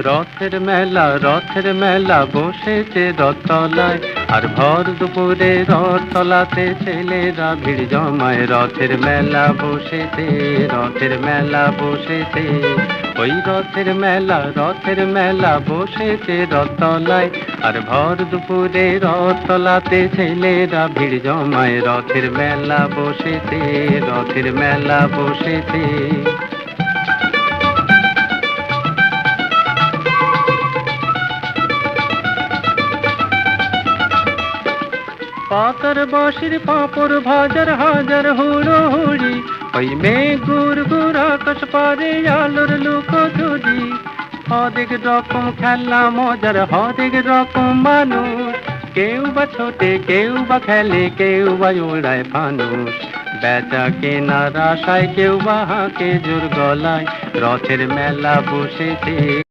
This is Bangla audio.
রথের মেলা বসেছে রথতলায়, আর ভর দুপুরে রথতলাতে ছেলেরা ভিড় জমায়। রথের মেলা বসেছে, রথের মেলা বসেছে, ওই রথের মেলা বসেছে রথতলায়, আর ভর দুপুরে রথতলাতে ছেলেরা ভিড় জমায়। রথের মেলা বসেছে, রথের মেলা বসেছে। পাতার বাঁশির পাঁপড় ভাজার হাজার হুড়োহুড়ি, ওই মেঘ গুড় গুড় আকাশ পারে আলোর লুকোচুরি। হরেক রকম খেলা মজার, হরেক রকম মানুষ, কেউ বা ছোটে, কেউ বা খেলে, কেউ বা ওড়ায় ফানুষ। বেচা কেনার আশায় কেউ বা হাঁকে জোর গলায়। রথের মেলা বসেছে,